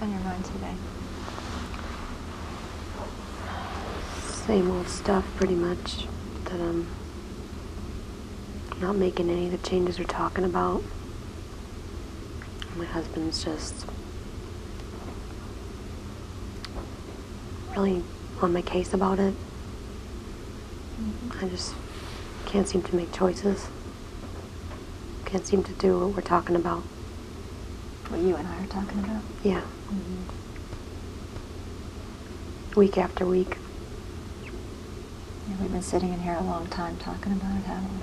on your mind today? Same old stuff, pretty much. That I'm not making any of the changes we're talking about. My husband's just really on my case about it. I just can't seem to make choices. Can't seem to do what we're talking about. What you and I are talking about? Yeah. Week after week. Yeah, we've been sitting in here a long time talking about it, haven't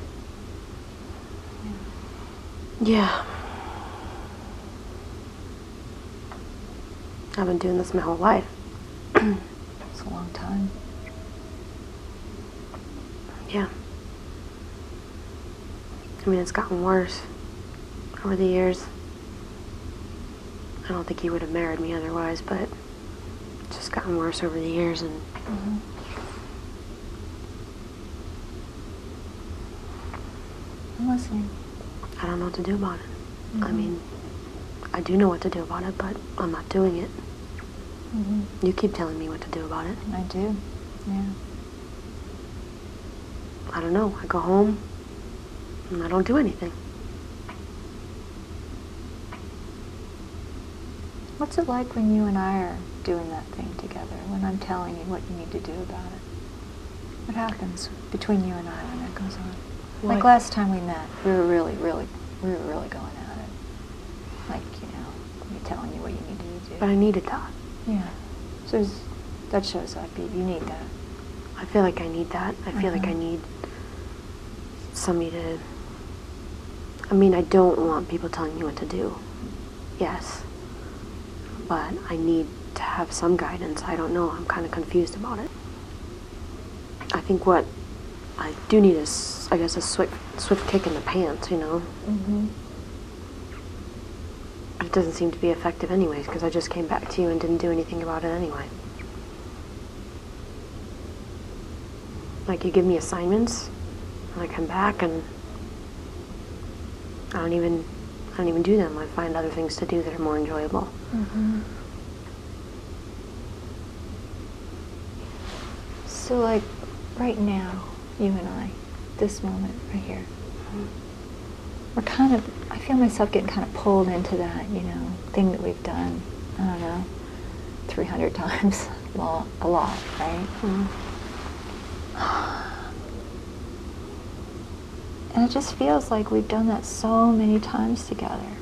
we? Yeah. I've been doing this my whole life. It's a long time. Yeah. I mean, it's gotten worse over the years. I don't think he would have married me otherwise, but it's just gotten worse over the years, and I'm listening. I don't know what to do about it. I mean, I do know what to do about it, but I'm not doing it. You keep telling me what to do about it. I do, yeah. I don't know. I go home, and I don't do anything. What's it like when you and I are doing that thing together, when I'm telling you what you need to do about it? What happens between you and I when that goes on? Well, Like last time we met, we were really going at it. Like, me telling you what you needed to do. But I needed that. Yeah. So that shows up. You need that. I feel like I need that. I feel like I need somebody to... I mean, I don't want people telling me what to do. Yes. But I need to have some guidance. I don't know. I'm kind of confused about it. I think what I do need is, I guess, a swift kick in the pants, But it doesn't seem to be effective anyways, because I just came back to you and didn't do anything about it anyway. Like, you give me assignments, and I come back, and I don't even do them. I find other things to do that are more enjoyable. So, like, right now, you and I, this moment right here, we're kind of, I feel myself getting kind of pulled into that, thing that we've done, I don't know, 300 times, well, a lot, right? And it just feels like we've done that so many times together,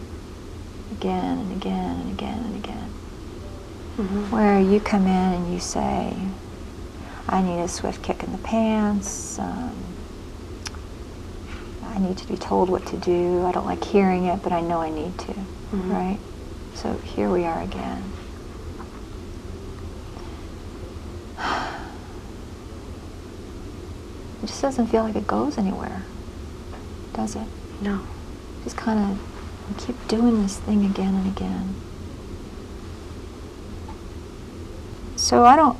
again and again and again and again, where you come in and you say, I need a swift kick in the pants, I need to be told what to do, I don't like hearing it, but I know I need to, right? So here we are again. It just doesn't feel like it goes anywhere, does it? No. Just kind of keep doing this thing again and again. So I don't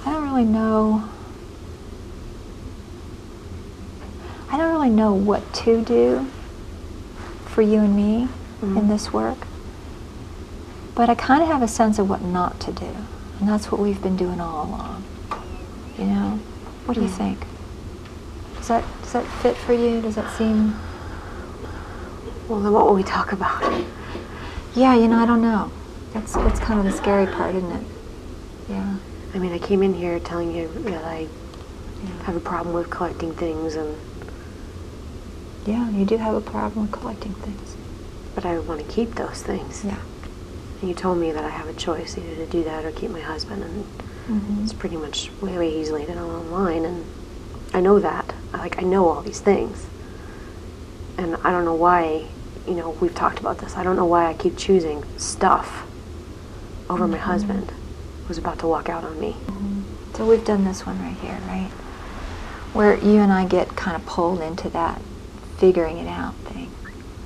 really know. I don't really know what to do for you and me in this work, but I kind of have a sense of what not to do, and that's what we've been doing all along. What do you think? Does that fit for you? Does that seem? Well, then what will we talk about? Yeah, I don't know. That's kind of the scary part, isn't it? Yeah. I mean, I came in here telling you that I have a problem with collecting things, and yeah, you do have a problem with collecting things. But I want to keep those things. Yeah. And you told me that I have a choice, either to do that or keep my husband, and it's pretty much the way he's laid it all online, and I know that. I know all these things. And I don't know why, we've talked about this. I don't know why I keep choosing stuff over my husband, who's about to walk out on me. So we've done this one right here, right? Where you and I get kind of pulled into that figuring it out thing,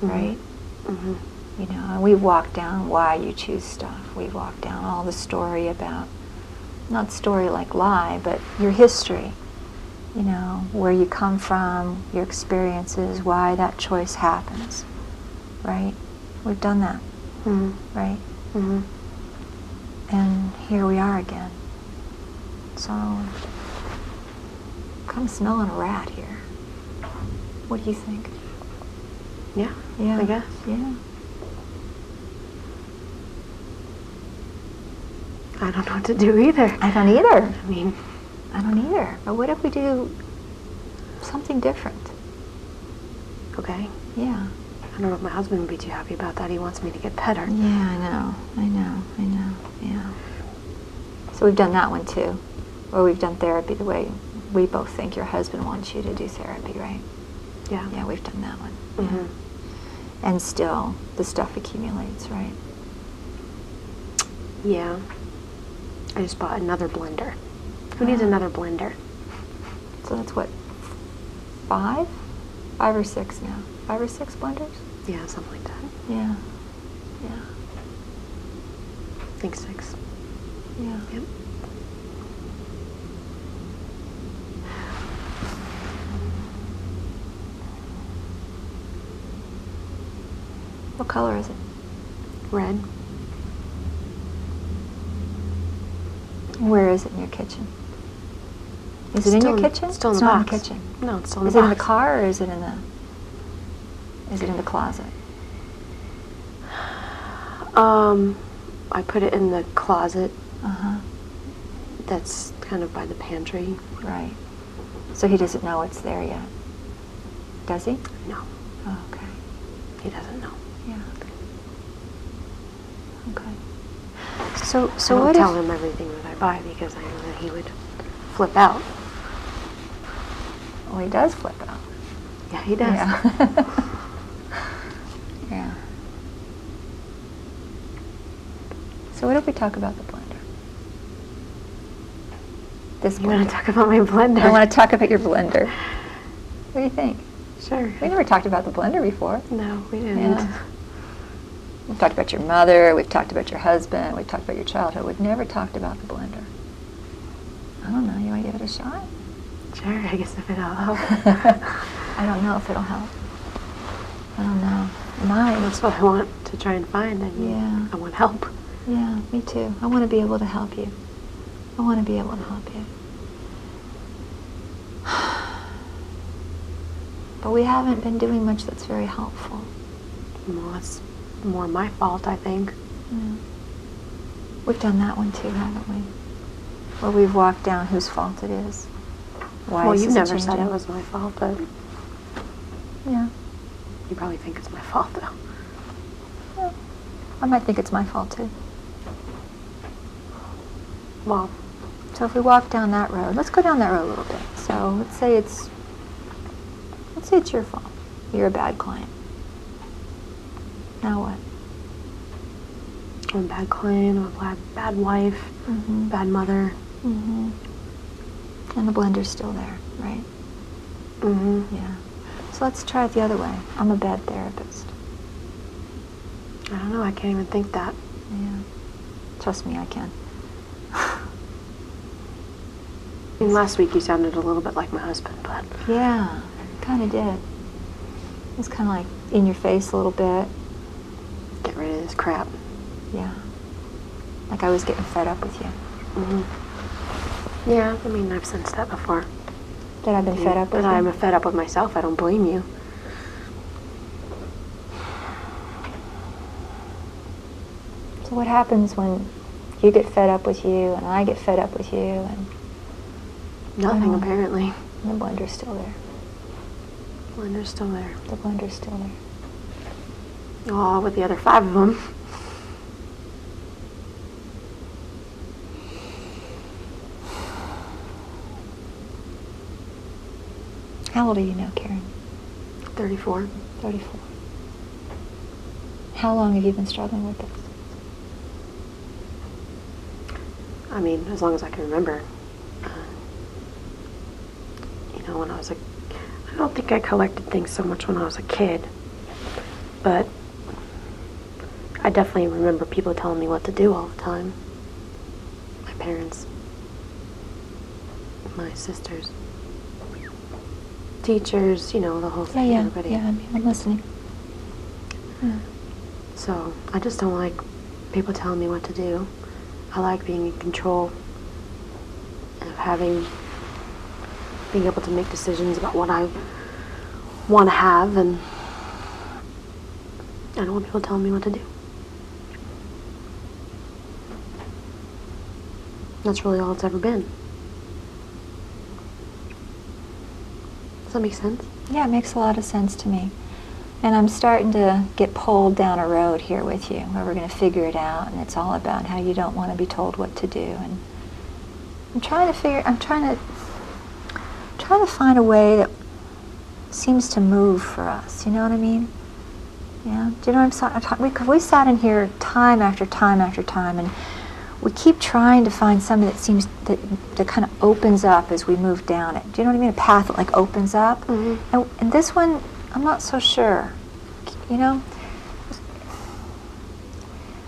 right? And we've walked down why you choose stuff. We've walked down all the story about, not story like lie, but your history, where you come from, your experiences, why that choice happens, right? We've done that, right? And here we are again. So, I'm kind of smelling a rat here. What do you think? Yeah, Yeah. I guess. Yeah. I don't know what to do either. I don't either. I mean, I don't either. But what if we do something different? okay. Yeah. I don't know if my husband would be too happy about that. He wants me to get better. Yeah, I know, yeah. So we've done that one too. Or we've done therapy the way we both think your husband wants you to do therapy, right? Yeah. Yeah, we've done that one. Mm-hmm. Yeah. And still, the stuff accumulates, right? Yeah. I just bought another blender. Who needs another blender? So that's what, 5? 5 or 6 now? 5 or 6 blenders? Yeah, something like that. Yeah. Yeah. I think 6. Yeah. Yep. What color is it? Red. Where is it in your kitchen? Is it in your kitchen? Still in It's the not box. in the kitchen. No, it's still in the Is box. it in the car or is it in the? Is it in the closet? I put it in the closet. Uh-huh. That's kind of by the pantry. Right. So he doesn't know it's there yet. Does he? No, Oh, okay. he doesn't know. Yeah. Okay. So I what don't tell if? him everything that I buy because I know that he would flip out. Well, he does flip out. Yeah, he does. Yeah. Yeah. So what if we talk about the blender? This You want blender. to talk about my blender? I want to talk about your blender. What do you think? Sure. We never talked about the blender before. No, we didn't. Yeah. We've talked about your mother, we've talked about your husband, we've talked about your childhood. We've never talked about the blender. I don't know, you want to give it a shot? Sure, I guess if it'll help. I don't know if it'll help. I don't know. Mine. That's what I want to try and find. I mean, Yeah. I want help. Yeah, me too. I want to be able to help you. I want to be able to help you. But we haven't been doing much that's very helpful. Well, that's more my fault, I think. Yeah. We've done that one too, haven't we? Where we've walked down whose fault it is. Why Well, is you've this never said changing? it was my fault, but Yeah. you probably think it's my fault, though. Yeah. I might think it's my fault too. Well, So if we walk down that road, let's go down that road a little bit. So let's say it's your fault. You're a bad client. Now what? I'm a bad client, I'm a bad wife, Mm-hmm. bad mother. Mm-hmm. And the blender's still there, right? Mm-hmm. Yeah. So let's try it the other way. I'm a bad therapist. I don't know, I can't even think that. Yeah. Trust me, I can. I mean, last week you sounded a little bit like my husband, but Yeah, kind of did. It was kind of like in your face a little bit. get rid of this crap. Yeah. Like I was getting fed up with you. Mm-hmm. Yeah, I mean, I've sensed that before. That I've been fed up with But I'm you. fed up with myself. I don't blame you. So what happens when you get fed up with you and I get fed up with you and Nothing, Oh. apparently. the blender's still there? Blender's still there. The blender's still there. Oh, with the other 5 of them. How old are you now, Karen? 34. 34. How long have you been struggling with this? I mean, as long as I can remember. When I was I don't think I collected things so much when I was a kid, but I definitely remember people telling me what to do all the time. My parents, my sisters, teachers, the whole thing, everybody. Yeah, I'm listening. Yeah. So I just don't like people telling me what to do. I like being in control of being able to make decisions about what I want to have, and I don't want people telling me what to do. That's really all it's ever been. Does that make sense? Yeah, it makes a lot of sense to me. And I'm starting to get pulled down a road here with you where we're going to figure it out, and it's all about how you don't want to be told what to do. And I'm trying to find a way that seems to move for us. You know what I mean? Yeah. Do you know what I'm talking? Because we sat in here time after time after time, and we keep trying to find something that seems that kind of opens up as we move down it. Do you know what I mean? A path that like opens up. Mm-hmm. And this one, I'm not so sure. You know,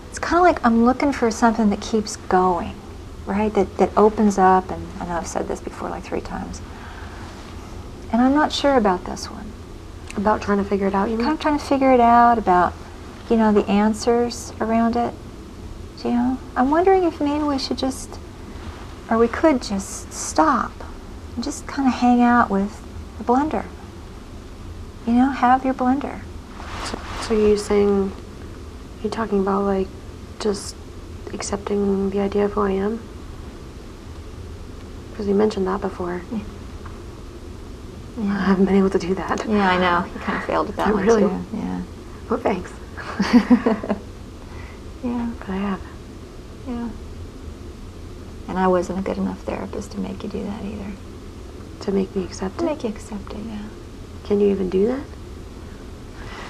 it's kind of like I'm looking for something that keeps going, right? That opens up. And I know I've said this before like 3 times. And I'm not sure about this one. About trying to figure it out, you mean? Kind of trying to figure it out, about, you know, the answers around it. You know, I'm wondering if maybe we should we could just stop and just kind of hang out with the blender. You know, have your blender. So you're talking about like just accepting the idea of who I am? Because you mentioned that before. Yeah. I haven't been able to do that. Yeah, I know. You kind of failed at that one really? too. Yeah. Well, thanks. Yeah. But I have. Yeah. And I wasn't a good enough therapist to make you do that either. To make me accept it? To make you accept it, yeah. Can you even do that?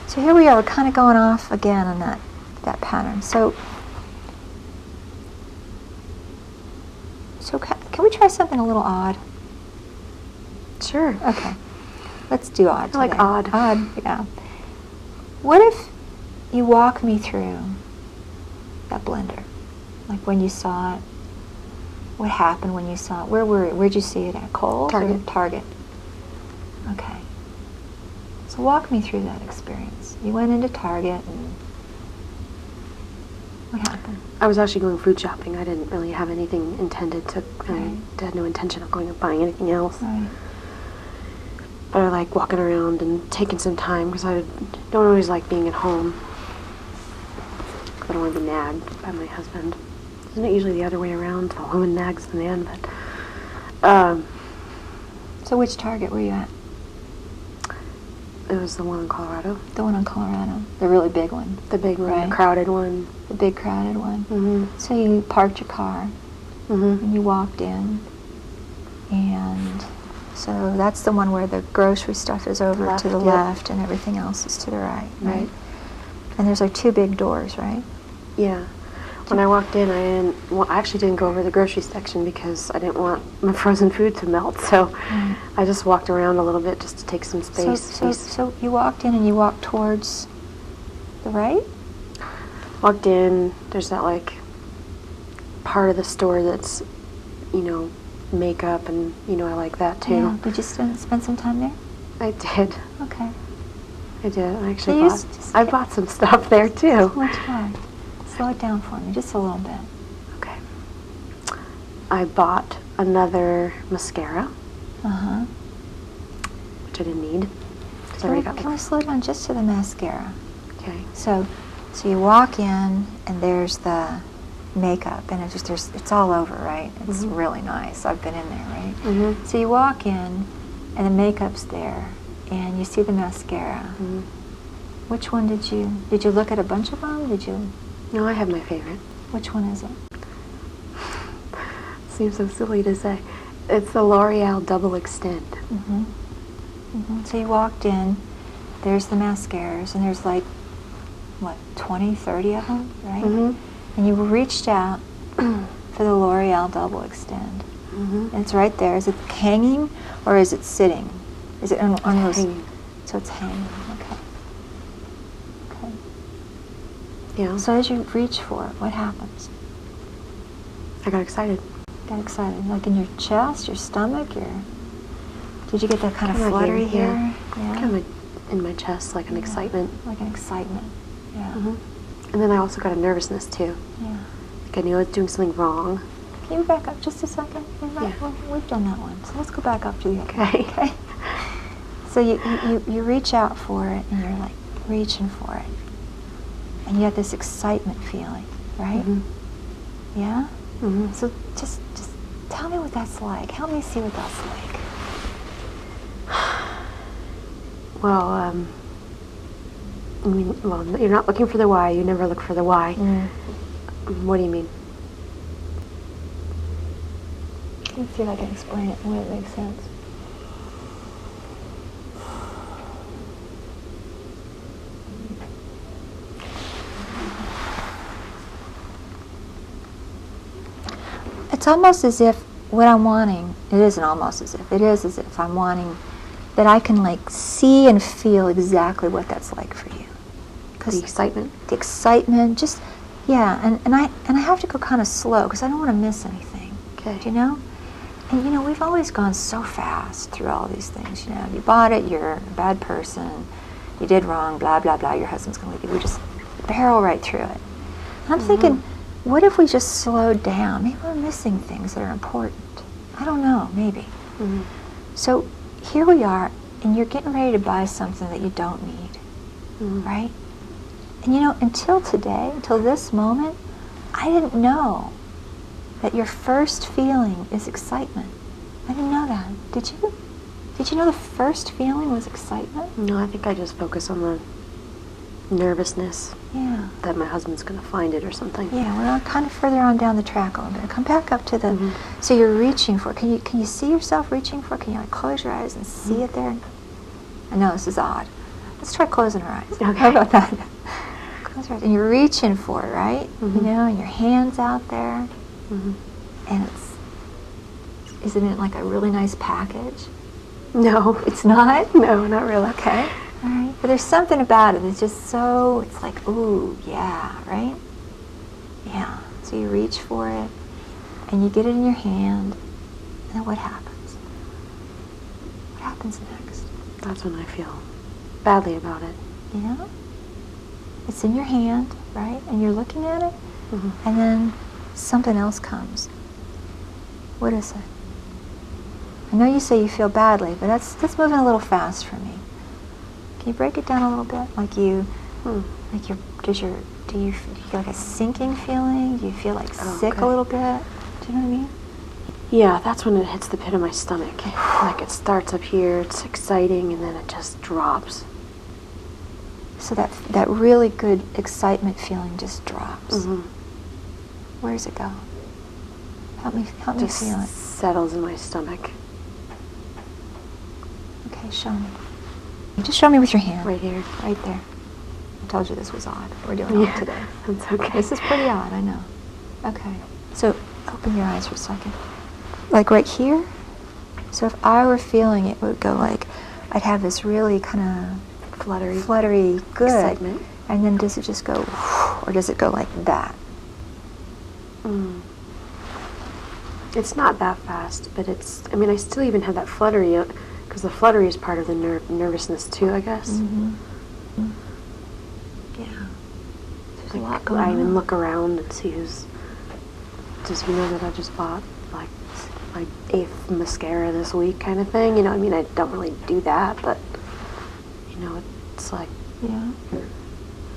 So here we are, we're kind of going off again on that pattern. So can we try something a little odd? Sure. Okay. Let's do odd today. I like odd. Odd, yeah. What if you walk me through that blender? Like when you saw it, what happened when you saw it? Where'd you see it at? Kohl's? Target. Or Target. Okay. So walk me through that experience. You went into Target and what happened? I was actually going food shopping. I didn't really have anything intended to, I had no intention of going and buying anything else. Right. But I like walking around and taking some time because I don't always like being at home. I don't want to be nagged by my husband. Isn't it usually the other way around? The woman nags the man, but... So which Target were you at? It was the one in Colorado. The one in Colorado. The really big one. The big one, Right. the crowded one. The big crowded one. Mm-hmm. So you parked your car Mm-hmm. and you walked in, and so that's the one where the grocery stuff is over Left, to the yep. left and everything else is to the right, right? Right. And there's like 2 big doors, right? Yeah. When I walked in, I actually didn't go over the grocery section because I didn't want my frozen food to melt. So Right. I just walked around a little bit just to take some space. So you walked in and you walked towards the right? Walked in, there's that like part of the store that's, you know, makeup, and you know I like that too. Yeah. Did you spend some time there? I did. Okay. I did. I So actually you I bought some stuff there too. Let's try. Slow it down for me, just a little bit. Okay. I bought another mascara, Uh-huh. which I didn't need. 'Cause I Can already we, got can we slow down just to the mascara? Okay. So you walk in and there's the makeup, and it's all over, right? It's Mhm. really nice. I've been in there, right? Mm-hmm. So you walk in and the makeup's there and you see the mascara. Mm-hmm. Which one did you look at a bunch of them? No, I have my favorite. Which one is it? Seems so silly to say. It's the L'Oreal Double Extend. Mm-hmm. Mm-hmm. So you walked in, there's the mascaras, and there's like, what, 20, 30 of them, right? Mm-hmm. And you reached out for the L'Oreal Double Extend. Mm-hmm. And it's right there. Is it hanging or is it sitting? Is it on those? Hanging. So it's hanging. Okay. Okay. Yeah. So as you reach for it, what happens? I got excited. Got excited, like in your chest, your stomach, Did you get that kind of Kinda fluttery here, here? yeah. Kind of in my chest, like an excitement. Like an excitement. Yeah. Mm-hmm. And then I also got a nervousness too. Yeah. Like I knew I was doing something wrong. Can you back up just a second? Yeah. Well, we've done that one, so let's go back up to the other. Okay. Okay. So you reach out for it, and you're like reaching for it, and you have this excitement feeling, right? Mm-hmm. Yeah. Mm-hmm. So just tell me what that's like. Help me see what that's like. Well, I mean, well, you're not looking for the why. You never look for the why. What do you mean? Let me see if I can explain it in a way that makes sense. It's almost as if what I'm wanting, it isn't almost as if, it is as if I'm wanting that I can like see and feel exactly what that's like for you. The excitement? The excitement, just, yeah, and I have to go kind of slow because I don't want to miss anything. Okay. Do you know? And you know, we've always gone so fast through all these things. You know, you bought it, you're a bad person, you did wrong, blah, blah, blah, your husband's going to leave you. We just barrel right through it. And I'm thinking, what if we just slowed down? Maybe we're missing things that are important. I don't know, maybe. So here we are, and you're getting ready to buy something that you don't need, right? And you know, until today, until this moment, I didn't know that your first feeling is excitement. I didn't know that. Did you? Did you know the first feeling was excitement? No, I think I just focus on the nervousness. Yeah. That my husband's going to find it or something. Yeah, we're kind of further on down the track a little bit. Come back up to the, so you're reaching for it. Can you see yourself reaching for it? Can you like close your eyes and see it there? I know this is odd. Let's try closing our eyes. Okay. How about that? Close your eyes. And you're reaching for it, right? You know, and your hand's out there. And isn't it like a really nice package? No. It's not? No, not really. Okay. All right. But there's something about it that's just so, it's like, ooh, yeah, right? Yeah. So you reach for it, and you get it in your hand, and then what happens? What happens next? That's when I feel badly about it. You know? It's in your hand, right? And you're looking at it, and then something else comes. What is it? I know you say you feel badly, but that's moving a little fast for me. Can you break it down a little bit? Like you, like do you feel like a sinking feeling? Do you feel like sick a little bit? Do you know what I mean? Yeah, that's when it hits the pit of my stomach. Like it starts up here, it's exciting, and then it just drops. So that really good excitement feeling just drops. Where does it go? Help me feel it. Settles in my stomach. Okay, show me. Just show me with your hand. Right here. Right there. I told you this was odd. We're doing odd today. That's okay. This is pretty odd, I know. Okay. So open your eyes for a second. Like right here? So if I were feeling it, would go like, I'd have this really kind of fluttery, good excitement. And then does it just go, or does it go like that? It's not that fast, but it's, I mean, I still even have that fluttery, because the fluttery is part of the nervousness too, I guess. Yeah. There's Like, a lot going I even on. look around and see does he know that I just bought, like, my 8th mascara this week kind of thing? You know, I mean, I don't really do that, but, you know, it's like, Yeah.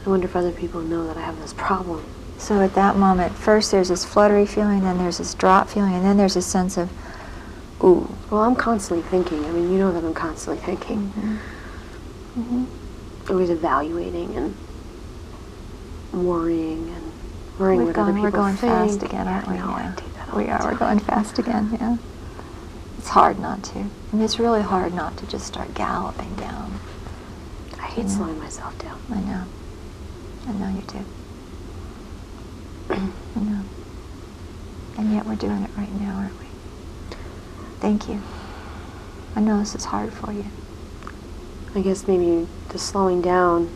I wonder if other people know that I have this problem. So at that moment, first there's this fluttery feeling, then there's this drop feeling, and then there's a sense of, ooh. Well, I'm constantly thinking. I mean, you know that I'm constantly thinking. Always evaluating and worrying what other people We're going think. fast again, aren't we? I know, I Yeah. do that all We the are. We're time. going fast again, yeah. It's hard not to. And it's really hard not to just start galloping down. I hate slowing myself down. I know. I know you do. I know. And yet we're doing it right now, aren't we? Thank you. I know this is hard for you. I guess maybe the slowing down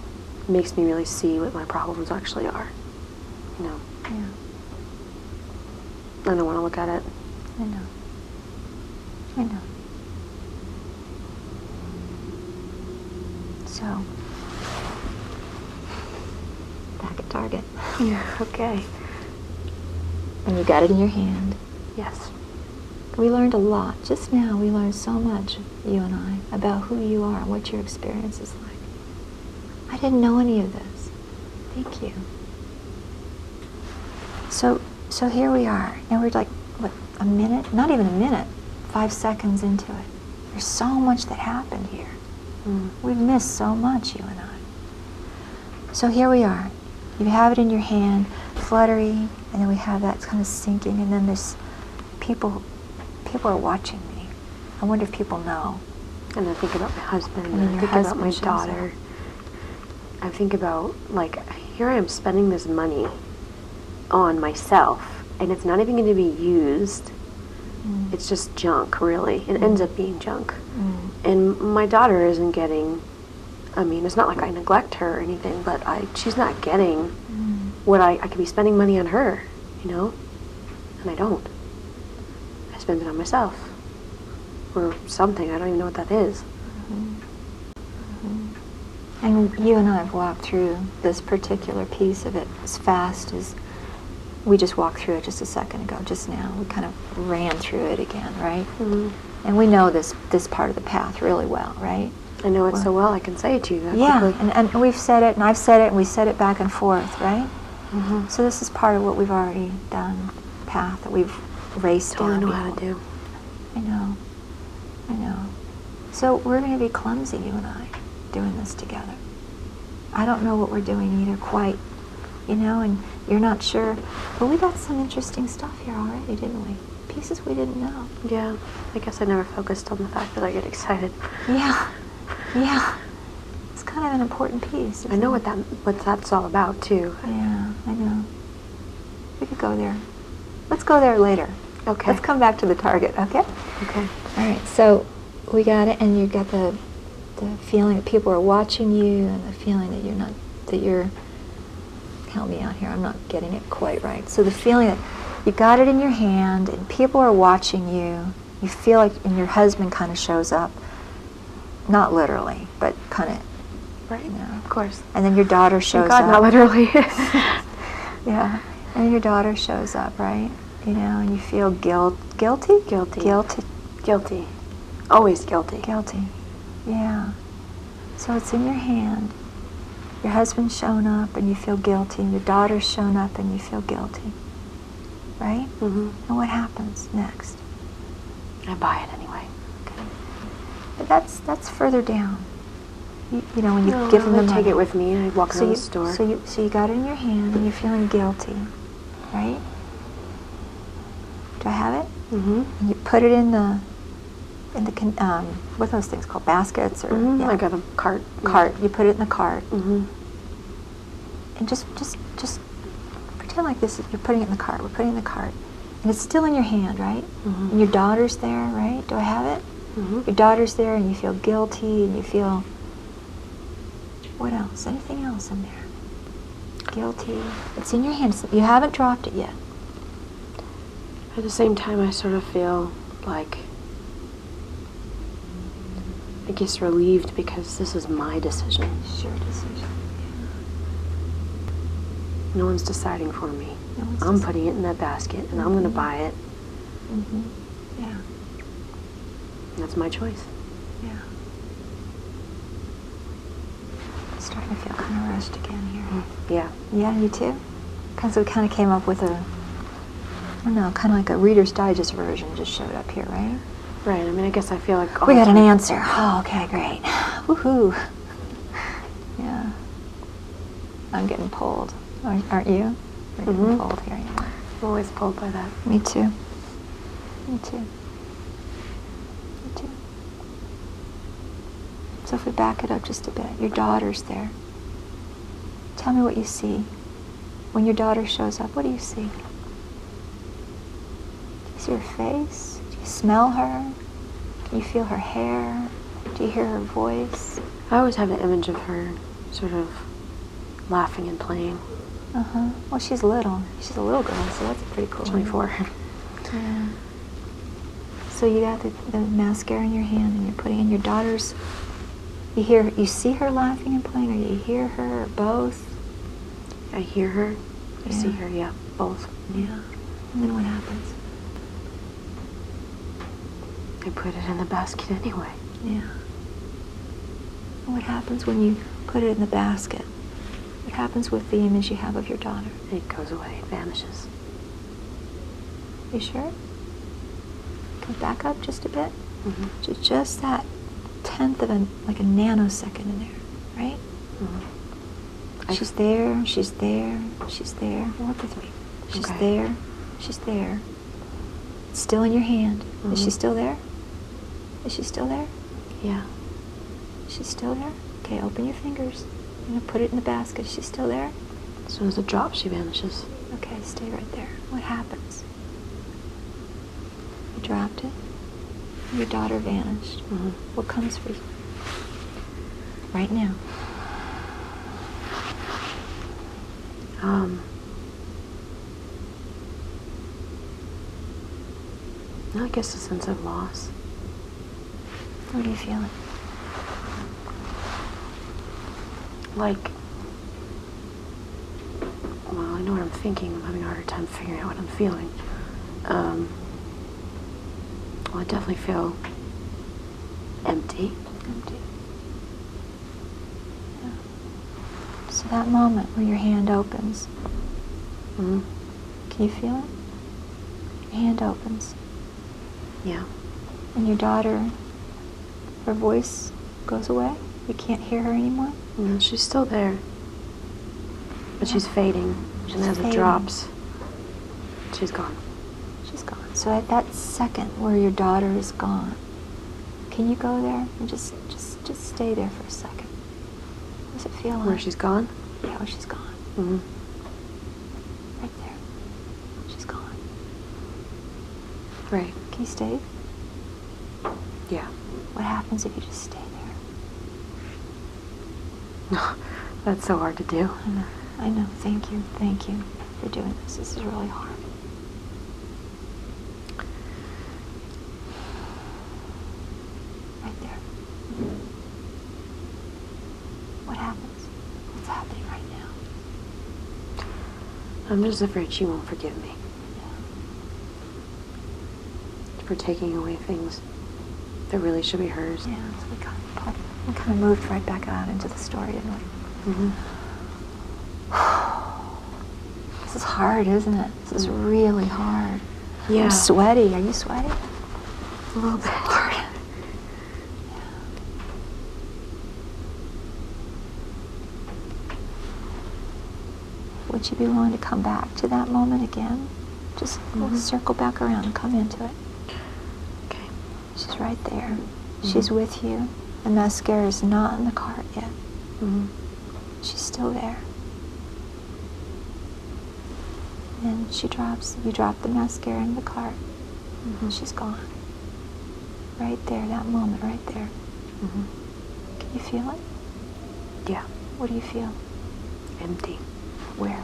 makes me really see what my problems actually are. You know, Yeah, I don't want to look at it. I know. I know. So, back at Target. Yeah, okay. And you got it in your hand. Yes. We learned a lot. Just now we learned so much, you and I, about who you are and what your experience is like. I didn't know any of this. Thank you. So here we are. Now we're like, what, a minute? Not even a minute. 5 seconds into it. There's so much that happened here. We've missed so much, you and I. So here we are. You have it in your hand, fluttering, and then we have that kind of sinking, and then this people are watching me. I wonder if people know. And I think about my husband, And and then I your think about husband my shows daughter. I think about, like, here I am spending this money on myself, and it's not even going to be used. It's just junk, really. It ends up being junk. And my daughter isn't getting, I mean, it's not like I neglect her or anything, but she's not getting what I could be spending money on her, you know? And I don't. I spend it on myself. Or something, I don't even know what that is. And you and I have walked through this particular piece of it as fast as we just walked through it just a second ago, just now. We kind of ran through it again, right? And we know this part of the path really well, right? I know it so well, I can say it to you that Yeah, quickly. and we've said it, and I've said it, and we said it back and forth, right? So this is part of what we've already done, path that we've raced Totally down. know how to do. I know. So we're going to be clumsy, you and I, doing this together. I don't know what we're doing either quite, you know, and you're not sure. But we got some interesting stuff here already, didn't we? Pieces we didn't know. Yeah, I guess I never focused on the fact that I get excited. Yeah. It's kind of an important piece. I know isn't what that's all about, too. Yeah, I know. We could go there. Let's go there later. Okay. Let's come back to the target, okay? Okay. All right, so we got it, and you got the feeling that people are watching you, and the feeling that you're, help me out here, I'm not getting it quite right. So the feeling that you got it in your hand, and people are watching you, you feel like, and your husband kind of shows up, not literally, but kind of, Right, you know. of course. And then your daughter shows Thank God, up. not literally. Yeah, and your daughter shows up, right? You know, and you feel guilty? Guilty. Always guilty. Guilty, yeah. So it's in your hand. Your husband's shown up and you feel guilty, and your daughter's shown up and you feel guilty, right? And what happens next? I buy it anyway. Okay. But that's further down. You know, when you No, give them the I money. take it with me and I walk around the store. So you got it in your hand and you're feeling guilty, right? Do I have it? And you put it in the what are those things called, baskets or? Yeah. I got a cart. Cart. You put it in the cart. And just pretend like this. You're putting it in the cart. We're putting it in the cart, and it's still in your hand, right? And your daughter's there, right? Do I have it? Your daughter's there, and you feel guilty, and you feel. What else? Anything else in there? Guilty. It's in your hand. You haven't dropped it yet. At the same time, I sort of feel like, I guess, relieved because this is my decision. It's your decision. No one's deciding for me. No one's I'm putting it in that basket, and I'm going to buy it. Yeah. That's my choice. Yeah. Starting to feel kind of rushed again here. Yeah. Yeah, you too? Because we kind of came up with I don't know, kind of like a Reader's Digest version just showed up here, right? Right. I mean, I guess I feel like We got an answer. Oh, okay, great. Woohoo. Yeah. I'm getting pulled. Aren't you? We're getting pulled here. Yeah. I'm always pulled by that. Me too. Me too. So if we back it up just a bit, your daughter's there. Tell me what you see. When your daughter shows up, what do you see? Do you see her face? Do you smell her? Can you feel her hair? Do you hear her voice? I always have an image of her sort of laughing and playing. Well, she's little. She's a little girl, so that's pretty cool. 24. Yeah. So you got the mascara in your hand, and you're putting in your daughter's. You see her laughing and playing, or you hear her, or both? I hear her. I see Yeah. her. Yeah, both. Yeah. And then what happens? I put it in the basket anyway. Yeah. And what happens when you put it in the basket? What happens with the image you have of your daughter? It goes away, it vanishes. You sure? Can you back up just a bit? Mm-hmm. Just that tenth of like a nanosecond in there, right? Mm-hmm. She's there, she's there, she's there. Work with me. She's Okay. there, she's there. It's still in your hand. Mm-hmm. Is she still there? Is she still there? Yeah. She's still there? Okay, open your fingers. I'm gonna put it in the basket. Is she still there? As soon as it drops, she vanishes. Okay, stay right there. What happens? You dropped it. Your daughter vanished. Mm-hmm. What comes for you? Right now. I guess a sense of loss. What are you feeling? Like, well, I know what I'm thinking. I'm having a harder time figuring out what I'm feeling. Well, I definitely feel empty. Empty. Yeah. So that moment where your hand opens, Mm-hmm. can you feel it? Your hand opens. Yeah. And your daughter, her voice goes away? You can't hear her anymore? No, she's still there. But she's fading. She's and as fading. it drops, she's gone. She's gone. So at that second where your daughter is gone, can you go there and just stay there for a second? What does it feel like? Where she's gone? Yeah, where she's gone. Mm-hmm. Right there. She's gone. Right. Can you stay? Yeah. What happens if you just stay there? That's so hard to do. I know. I know. Thank you. Thank you for doing this. This is really hard. Right there. What happens? What's happening right now? I'm just afraid she won't forgive me Yeah. for taking away things that really should be hers. Yeah, so we kind of moved right back out into the story, didn't we? Mm-hmm. This is hard, isn't it? This is really hard. Yeah. I'm sweaty. Are you sweaty? A little bit. Hard. Would you be willing to come back to that moment again? Just we'll circle back around and come into it. Okay. She's right there. She's with you. The mascara is not in the cart yet. Mm-hmm. She's still there. And you drop the mascara in the cart. And she's gone. Right there, that moment right there. Mm-hmm. Can you feel it? Yeah. What do you feel? Empty. Where?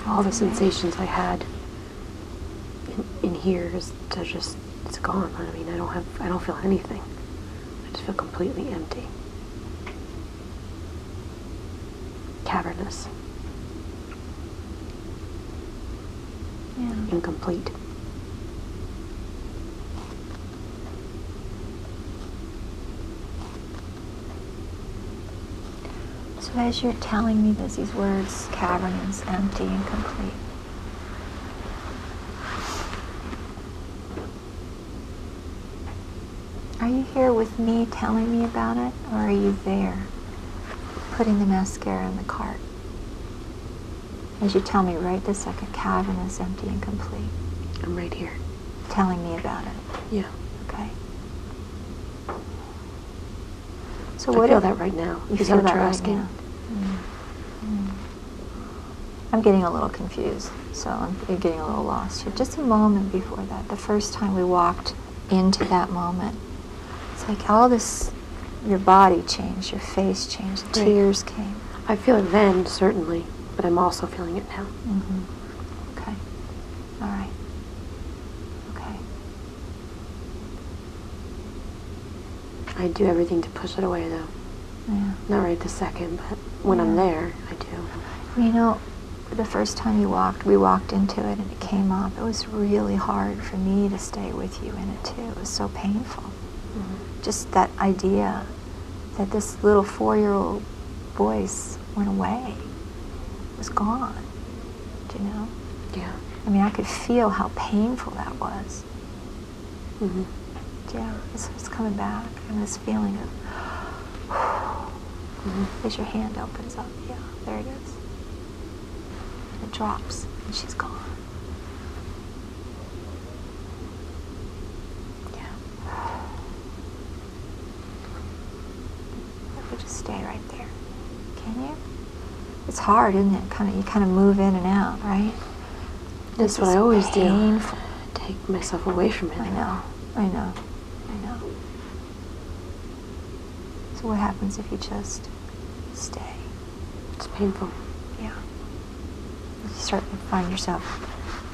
All the sensations I had in here it's gone. I mean, I don't feel anything. I just feel completely empty. Cavernous. Yeah. Incomplete. So as you're telling me these words, cavernous, empty, incomplete, are you here with me telling me about it, or are you there putting the mascara in the cart? As you tell me right this second, cavernous, empty, incomplete. I'm right here. Telling me about it. Yeah. Okay. So I what feel if that right now. you Is feel that what that you're right asking? now? I'm getting a little confused, so I'm getting a little lost here. Just a moment before that, the first time we walked into that moment, it's like all this, your body changed, your face changed, Right. tears came. I feel it then, certainly, but I'm also feeling it now. Okay. All right. Okay. I do everything to push it away, though. Yeah. Not right this second, but when I'm Yeah. there, I do. You know, the first time we walked into it and it came up, it was really hard for me to stay with you in it too. It was so painful. Mm-hmm. Just that idea that this little 4-year-old voice went away, was gone, do you know? Yeah. I mean, I could feel how painful that was. Mm-hmm. Yeah, it's coming back, and this feeling of, as your hand opens up, yeah, there it is. It drops, and she's gone. Yeah. If we just stay right there, can you? It's hard, isn't it? You kind of move in and out, right? That's what I always painful. do. Take myself away from it. I know. So what happens if you just stay? It's painful. Yeah. You start to find yourself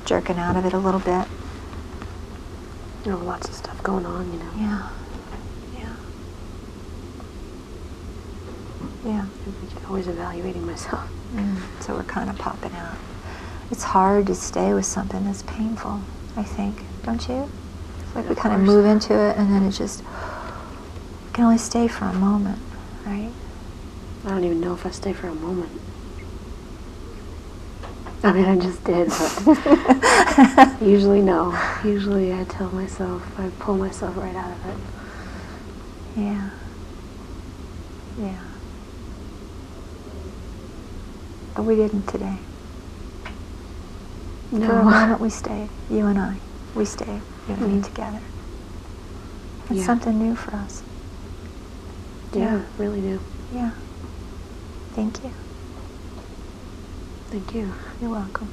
jerking out of it a little bit. You know, lots of stuff going on, you know. Yeah. I'm always evaluating myself. So we're kind of popping out. It's hard to stay with something that's painful, I think. Don't you? It's like we kind of move into it and then it just can only stay for a moment, right? I don't even know if I stay for a moment. I mean, I just did, but usually no. Usually I tell myself, I pull myself right out of it. Yeah. But we didn't today. No. For a moment we stayed, you and I. We stayed, you and me together. It's something new for us. Yeah, really new. Yeah. Thank you. Thank you. You're welcome.